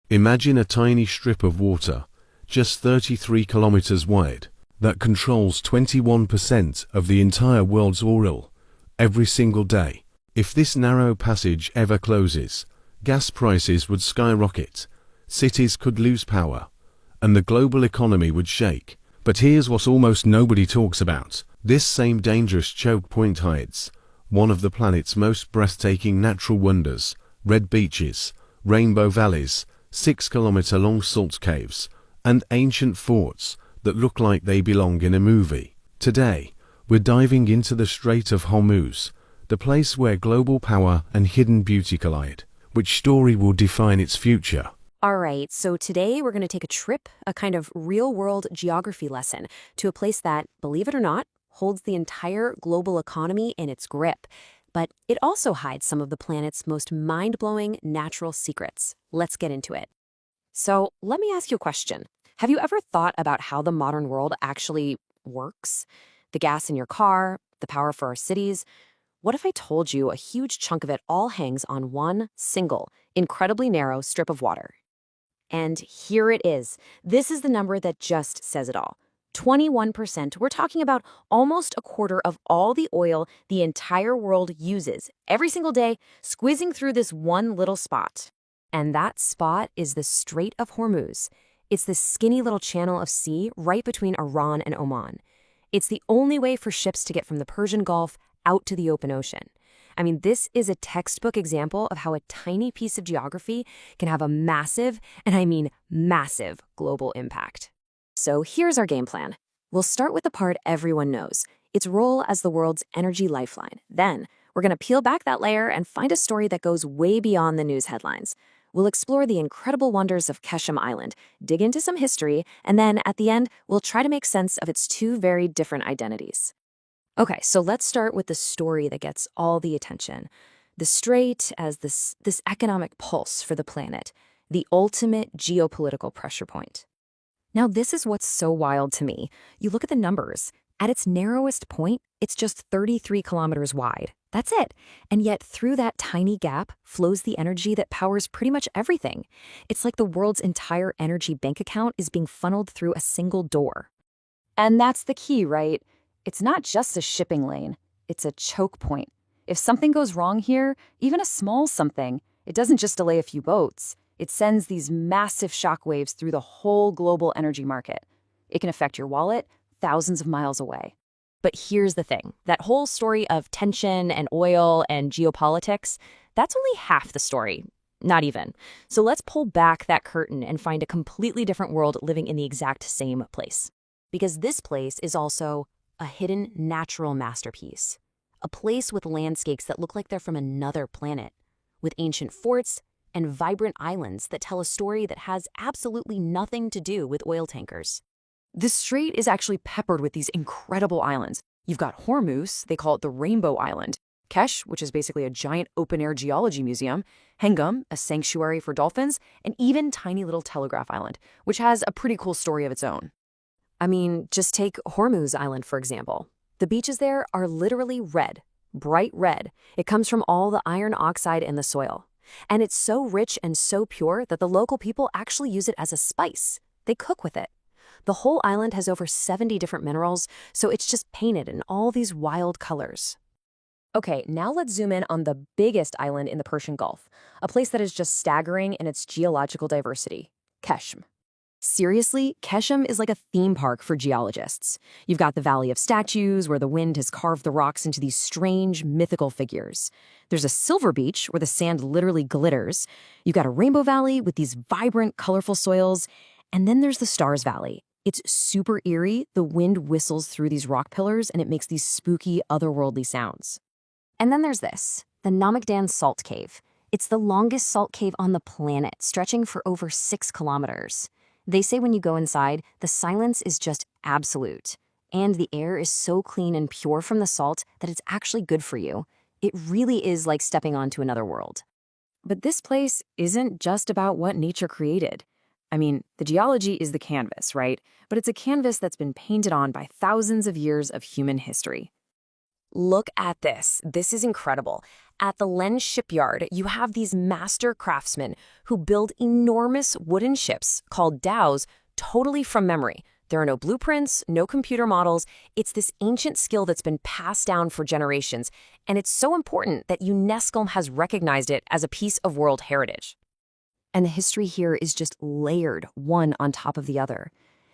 Imagine a tiny strip of water, just 33 kilometers wide, that controls 21% of the entire world's oil every single day. If this narrow passage ever closes, gas prices would skyrocket, cities could lose power, and the global economy would shake. But here's what almost nobody talks about. This same dangerous choke point hides one of the planet's most breathtaking natural wonders: red beaches, rainbow valleys, 6-kilometer-long salt caves, and ancient forts that look like they belong in a movie. Today, we're diving into the Strait of Hormuz, the place where global power and hidden beauty collide. Which story will define its future? All right, so today we're going to take a trip, a kind of real-world geography lesson, to a place that, believe it or not, holds the entire global economy in its grip. But it also hides some of the planet's most mind-blowing natural secrets. Let's get into it. So let me ask you a question. Have you ever thought about how the modern world actually works? The gas in your car, the power for our cities? What if I told you a huge chunk of it all hangs on one single, incredibly narrow strip of water? And here it is. This is the number that just says it all. 21%. We're talking about almost a quarter of all the oil the entire world uses every single day, squeezing through this one little spot. And that spot is the Strait of Hormuz. It's this skinny little channel of sea right between Iran and Oman. It's the only way for ships to get from the Persian Gulf out to the open ocean. I mean, this is a textbook example of how a tiny piece of geography can have a massive, and I mean massive, global impact. So here's our game plan. We'll start with the part everyone knows, its role as the world's energy lifeline. Then, we're going to peel back that layer and find a story that goes way beyond the news headlines. We'll explore the incredible wonders of Keshem Island, dig into some history, and then, at the end, we'll try to make sense of its two very different identities. Okay, so let's start with the story that gets all the attention. The Strait as this economic pulse for the planet, the ultimate geopolitical pressure point. Now, this is what's so wild to me. You look at the numbers. At its narrowest point, it's just 33 kilometers wide. That's it. And yet, through that tiny gap flows the energy that powers pretty much everything. It's like the world's entire energy bank account is being funneled through a single door. And that's the key, right? It's not just a shipping lane, it's a choke point. If something goes wrong here, even a small something, it doesn't just delay a few boats. It sends these massive shockwaves through the whole global energy market. It can affect your wallet thousands of miles away. But here's the thing. That whole story of tension and oil and geopolitics, that's only half the story. Not even. So let's pull back that curtain and find a completely different world living in the exact same place. Because this place is also a hidden natural masterpiece. A place with landscapes that look like they're from another planet, with ancient forts and vibrant islands that tell a story that has absolutely nothing to do with oil tankers. The strait is actually peppered with these incredible islands. You've got Hormuz, they call it the Rainbow Island, Kesh, which is basically a giant open-air geology museum, Hengam, a sanctuary for dolphins, and even tiny little Telegraph Island, which has a pretty cool story of its own. I mean, just take Hormuz Island, for example. The beaches there are literally red, bright red. It comes from all the iron oxide in the soil. And it's so rich and so pure that the local people actually use it as a spice. They cook with it. The whole island has over 70 different minerals, so it's just painted in all these wild colors. Okay, now let's zoom in on the biggest island in the Persian Gulf, a place that is just staggering in its geological diversity, Keshem. Seriously, Keshem is like a theme park for geologists. You've got the Valley of Statues, where the wind has carved the rocks into these strange, mythical figures. There's a silver beach, where the sand literally glitters. You've got a rainbow valley with these vibrant, colorful soils. And then there's the Stars Valley. It's super eerie. The wind whistles through these rock pillars, and it makes these spooky, otherworldly sounds. And then there's this, the Namaqdan Salt Cave. It's the longest salt cave on the planet, stretching for over 6 kilometers. They say when you go inside, the silence is just absolute. And the air is so clean and pure from the salt that it's actually good for you. It really is like stepping onto another world. But this place isn't just about what nature created. I mean, the geology is the canvas, right? But it's a canvas that's been painted on by thousands of years of human history. Look at this. This is incredible. At the Lens shipyard, you have these master craftsmen who build enormous wooden ships called dhows totally from memory. There are no blueprints, no computer models. It's this ancient skill that's been passed down for generations, and it's so important that UNESCO has recognized it as a piece of World Heritage. And the history here is just layered, one on top of the other.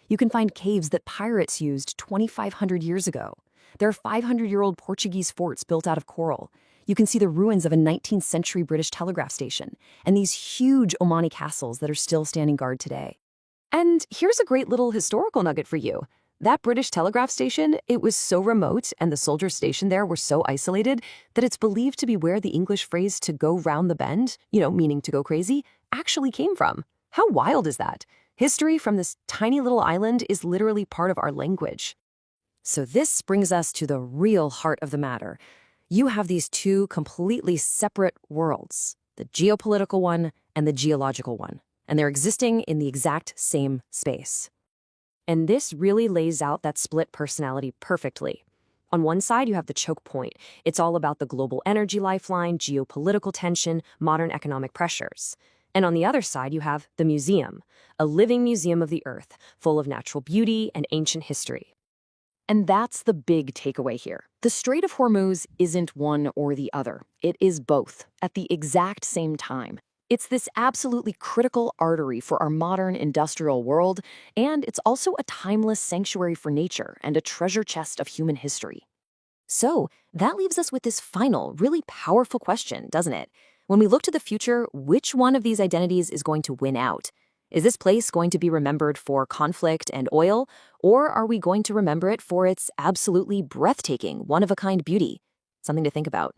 You can find caves that pirates used 2,500 years ago. There are 500-year-old Portuguese forts built out of coral. You can see the ruins of a 19th century British telegraph station, and these huge Omani castles that are still standing guard today. And here's a great little historical nugget for you. That British telegraph station, it was so remote and the soldiers stationed there were so isolated that it's believed to be where the English phrase to go round the bend, meaning to go crazy, actually came from. How wild is that? History from this tiny little island is literally part of our language. So this brings us to the real heart of the matter. You have these two completely separate worlds, the geopolitical one and the geological one, and they're existing in the exact same space. And this really lays out that split personality perfectly. On one side, you have the Chokepoint. It's all about the global energy lifeline, geopolitical tension, modern economic pressures. And on the other side, you have the museum, a living museum of the Earth, full of natural beauty and ancient history. And that's the big takeaway here. The Strait of Hormuz isn't one or the other. It is both, at the exact same time. It's this absolutely critical artery for our modern industrial world, and it's also a timeless sanctuary for nature and a treasure chest of human history. So that leaves us with this final, really powerful question, doesn't it? When we look to the future, which one of these identities is going to win out? Is this place going to be remembered for conflict and oil, or are we going to remember it for its absolutely breathtaking, one-of-a-kind beauty? Something to think about.